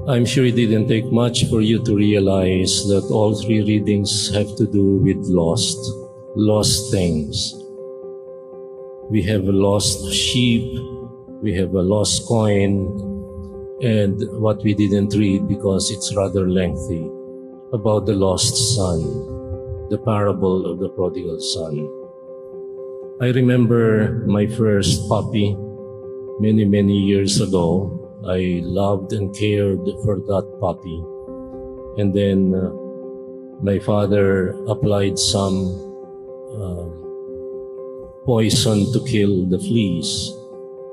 I'm sure it didn't take much for you to realize that all three readings have to do with lost things. We have a lost sheep, we have a lost coin, and what we didn't read because it's rather lengthy, about the lost son, the parable of the prodigal son. I remember my first puppy many years ago. I loved and cared for that puppy. And then my father applied some poison to kill the fleas,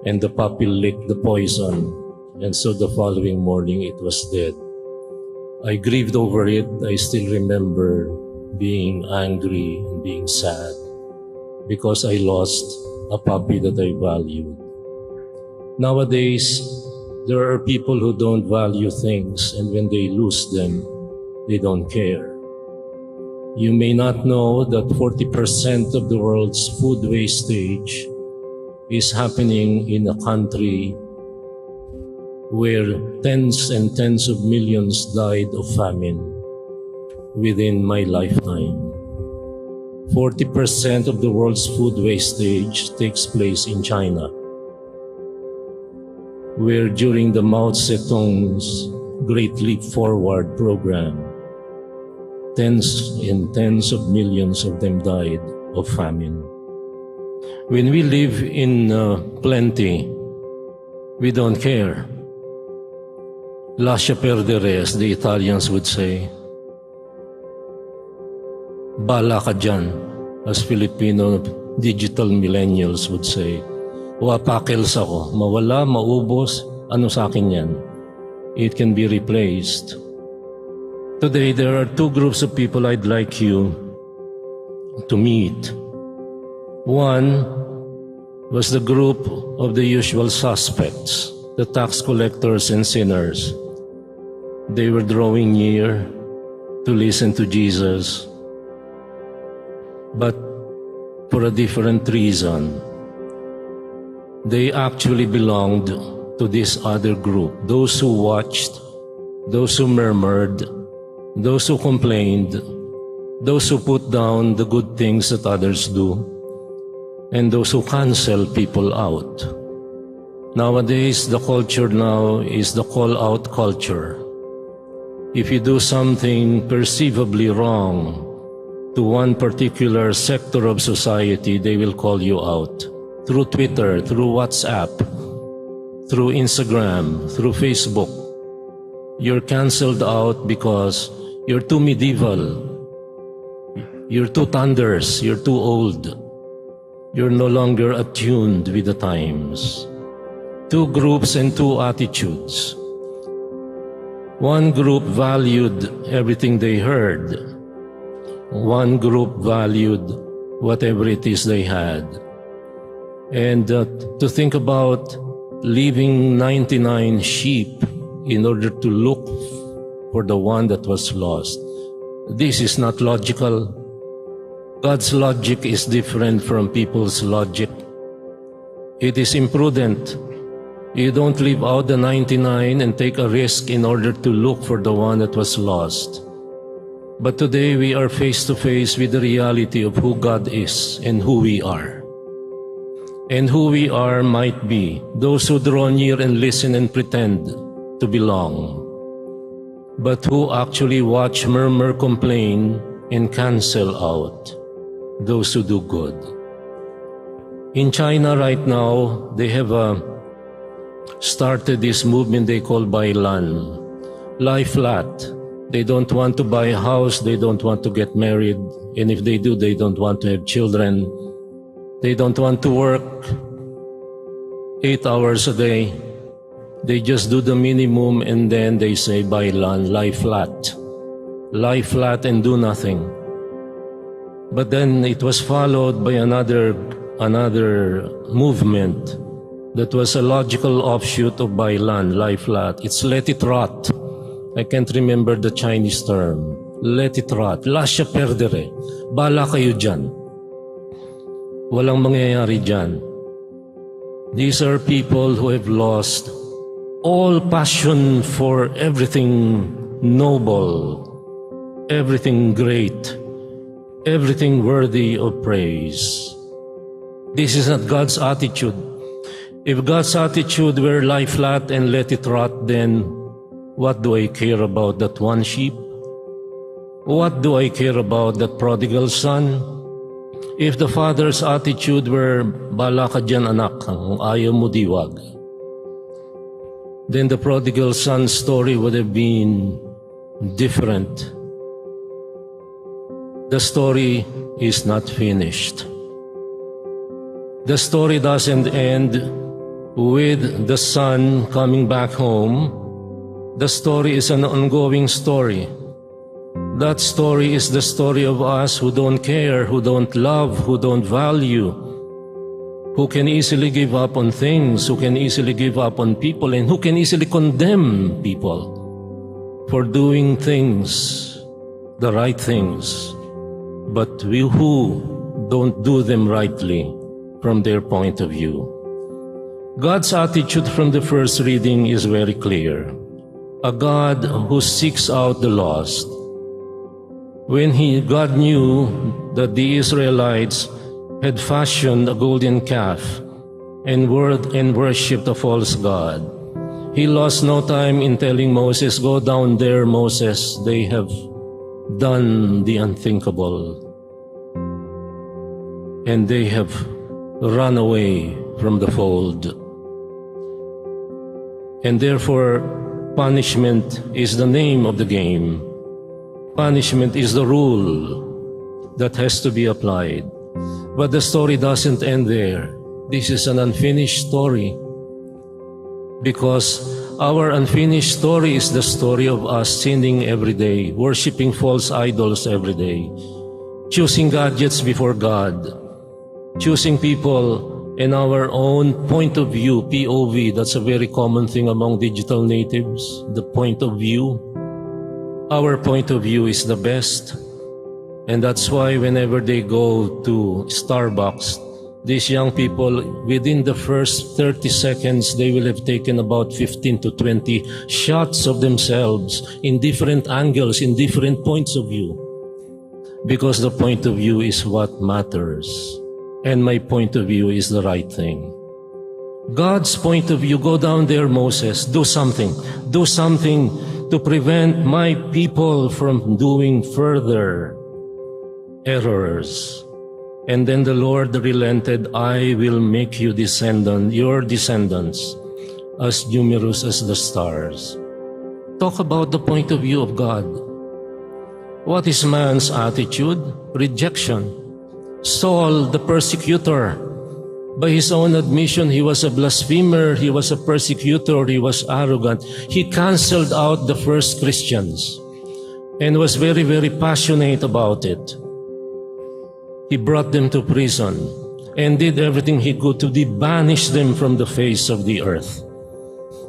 and the puppy licked the poison, and so the following morning it was dead. I grieved over it. I still remember being angry and being sad because I lost a puppy that I valued. Nowadays, there are people who don't value things, and when they lose them, they don't care. You may not know that 40% of the world's food wastage is happening in a country where tens and tens of millions died of famine within my lifetime. 40% of the world's food wastage takes place in China, where during the Mao Zedong's Great Leap Forward program, tens and tens of millions of them died of famine. When we live in plenty, we don't care. Lascia perdere, as the Italians would say. Bala ka dyan, as Filipino digital millennials would say. Wapakils ako, mawala, maubos, ano sa akin yan? It can be replaced. Today, there are two groups of people I'd like you to meet. One was the group of the usual suspects, the tax collectors and sinners. They were drawing near to listen to Jesus, but for a different reason. They actually belonged to this other group, those who watched, those who murmured, those who complained, those who put down the good things that others do, and those who cancel people out. Nowadays, the culture now is the call-out culture. If you do something perceivably wrong to one particular sector of society, they will call you out. Through Twitter, through WhatsApp, through Instagram, through Facebook. You're canceled out because you're too medieval. You're too thunders. You're too old. You're no longer attuned with the times. Two groups and two attitudes. One group valued everything they heard. One group valued whatever it is they had. And to think about leaving 99 sheep in order to look for the one that was lost, this is not logical. God's logic is different from people's logic. It is imprudent. You don't leave out the 99 and take a risk in order to look for the one that was lost. But today we are face to face with the reality of who God is and who we are. And who we are might be those who draw near and listen and pretend to belong, but who actually watch, murmur, complain, and cancel out those who do good. In China right now, they have started this movement they call Bailan, lie flat. They don't want to buy a house, they don't want to get married, and if they do, they don't want to have children. They don't want to work 8 hours a day. They just do the minimum and then they say, Bailan, lie flat. Lie flat and do nothing. But then it was followed by another movement that was a logical offshoot of Bailan, lie flat. It's let it rot. I can't remember the Chinese term. Let it rot. Lascia perdere. Bala kayo dyan. Walang mangyayari dyan. These are people who have lost all passion for everything noble, everything great, everything worthy of praise. This is not God's attitude. If God's attitude were lie flat and let it rot, then what do I care about that one sheep? What do I care about that prodigal son? If the father's attitude were, "Bala ka dyan anak, kung ayaw mo diwag," then the prodigal son's story would have been different. The story is not finished. The story doesn't end with the son coming back home. The story is an ongoing story. That story is the story of us who don't care, who don't love, who don't value, who can easily give up on things, who can easily give up on people, and who can easily condemn people for doing things, the right things, but we who don't do them rightly from their point of view. God's attitude from the first reading is very clear. A God who seeks out the lost. When God knew that the Israelites had fashioned a golden calf and worshipped a false god, He lost no time in telling Moses, "Go down there, Moses, they have done the unthinkable, and they have run away from the fold." And therefore, punishment is the name of the game. Punishment is the rule that has to be applied. But the story doesn't end there. This is an unfinished story, because our unfinished story is the story of us sinning every day, worshiping false idols every day, choosing gadgets before God, choosing people in our own point of view, POV. That's a very common thing among digital natives, the point of view. Our point of view is the best, and that's why whenever they go to Starbucks, these young people, within the first 30 seconds, they will have taken about 15 to 20 shots of themselves in different angles, in different points of view, because the point of view is what matters, and my point of view is the right thing. God's point of view: "Go down there, Moses, do something. Do something to prevent my people from doing further errors." And then the Lord relented, "I will make your descendants, as numerous as the stars." Talk about the point of view of God. What is man's attitude? Rejection. Saul, the persecutor, by his own admission, he was a blasphemer, he was a persecutor, he was arrogant. He canceled out the first Christians and was very, very passionate about it. He brought them to prison and did everything he could to banish them from the face of the earth.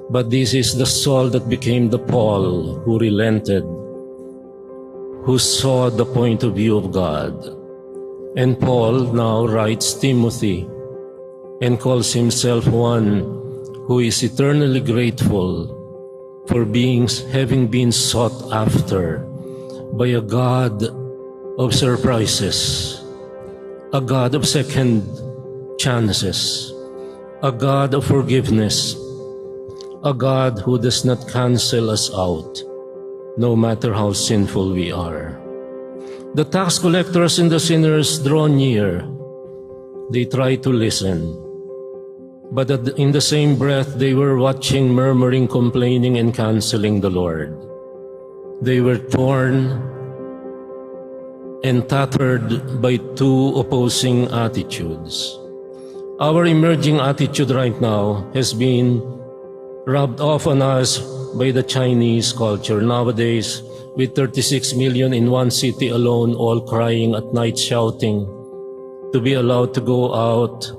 But this is the Saul that became the Paul, who relented, who saw the point of view of God. And Paul now writes Timothy and calls himself one who is eternally grateful for having been sought after by a God of surprises, a God of second chances, a God of forgiveness, a God who does not cancel us out, no matter how sinful we are. The tax collectors and the sinners draw near. They try to listen. But in the same breath, they were watching, murmuring, complaining, and canceling the Lord. They were torn and tattered by two opposing attitudes. Our emerging attitude right now has been rubbed off on us by the Chinese culture. Nowadays, with 36 million in one city alone, all crying at night, shouting to be allowed to go out,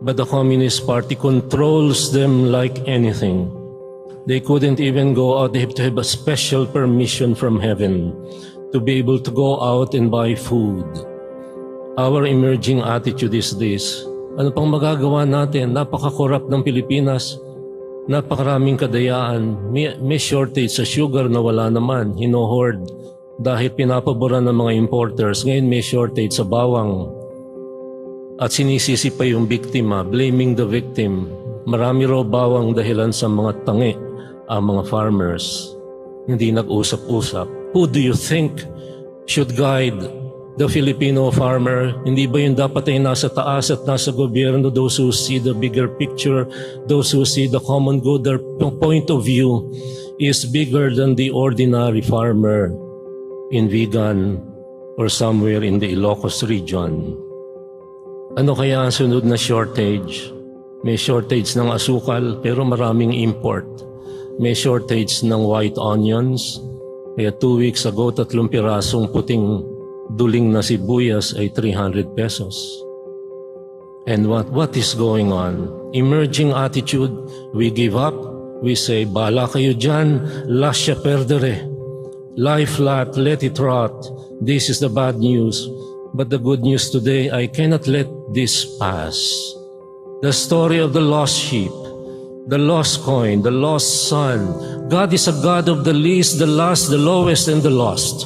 but the Communist Party controls them like anything. They couldn't even go out. They have to have a special permission from heaven to be able to go out and buy food. Our emerging attitude is this: ano pang magagawa natin? Napaka-corrupt ng Pilipinas. Napakaraming kadayaan. May shortage sa sugar na wala naman. Hinohoard dahil pinapaboran ng mga importers. Ngayon may shortage sa bawang. At sinisisi pa yung biktima, blaming the victim. Marami raw bawang dahilan sa mga tangi ang mga farmers. Hindi nag-usap-usap. Who do you think should guide the Filipino farmer? Hindi ba yun dapat ay nasa taas at nasa gobyerno? Those who see the bigger picture, those who see the common good, their point of view is bigger than the ordinary farmer in Vigan or somewhere in the Ilocos region. Ano kaya ang sunod na shortage? May shortage ng asukal pero maraming import. May shortage ng white onions. Kaya 2 weeks ago, 3 pirasong puting duling na sibuyas ay 300 pesos. And what is going on? Emerging attitude, we give up. We say, bala kayo dyan, lascia perdere. Lie flat, let it rot. This is the bad news. But the good news today, I cannot let this pass. The story of the lost sheep, the lost coin, the lost son. God is a God of the least, the last, the lowest, and the lost.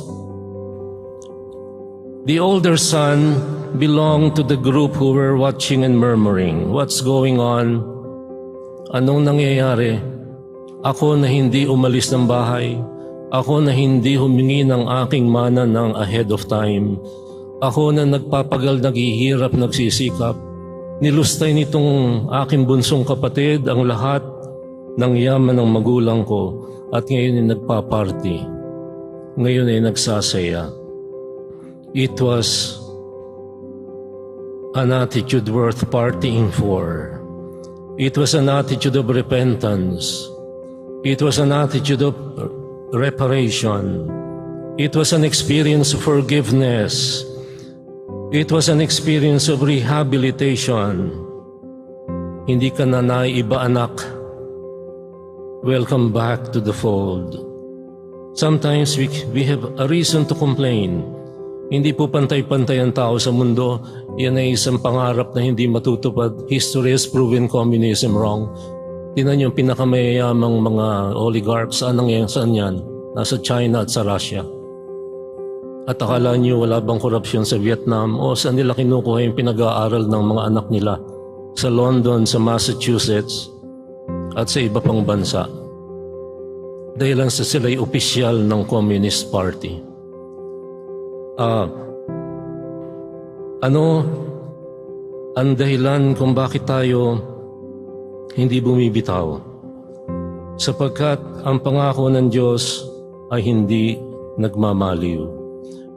The older son belonged to the group who were watching and murmuring, what's going on? Anong nangyayari? Ako na hindi umalis ng bahay. Ako na hindi humingi ng aking mana ng ahead of time. Ako na nagpapagal, naghihirap, nagsisikap. Nilustay nitong aking bunsong kapatid ang lahat ng yaman ng magulang ko at ngayon ay nagpaparty. Ngayon ay nagsasaya. It was an attitude worth partying for. It was an attitude of repentance. It was an attitude of reparation. It was an experience of forgiveness. It was an experience of rehabilitation. Hindi ka na naiiba, anak. Welcome back to the fold. Sometimes we have a reason to complain. Hindi po pantay-pantay ang tao sa mundo. Yan ay isang pangarap na hindi matutupad. History has proven communism wrong. Tingnan niyo, pinakamayayamang mga oligarchs, saan yan? Nasa China at sa Russia. At akala niyo wala bang korupsyon sa Vietnam o saan nila kinukuha yung pinag-aaral ng mga anak nila? Sa London, sa Massachusetts, at sa iba pang bansa. Dahil lang sa sila'y opisyal ng Communist Party. Ano ang dahilan kung bakit tayo hindi bumibitaw? Sapagkat ang pangako ng Diyos ay hindi nagmamaliw.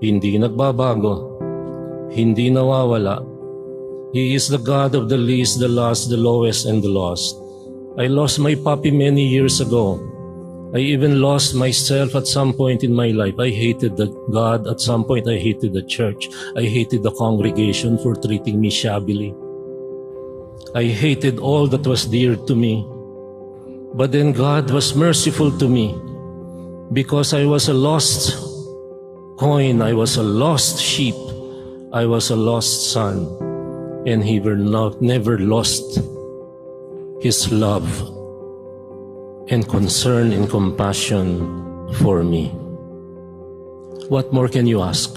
Hindi nagbabago, hindi nawawala. He is the God of the least, the last, the lowest, and the lost. I lost my puppy many years ago. I even lost myself at some point in my life. I hated the God. At some point, I hated the church. I hated the congregation for treating me shabbily. I hated all that was dear to me. But then God was merciful to me because I was a lost coin, I was a lost sheep, I was a lost son, and He never lost His love and concern and compassion for me. What more can you ask?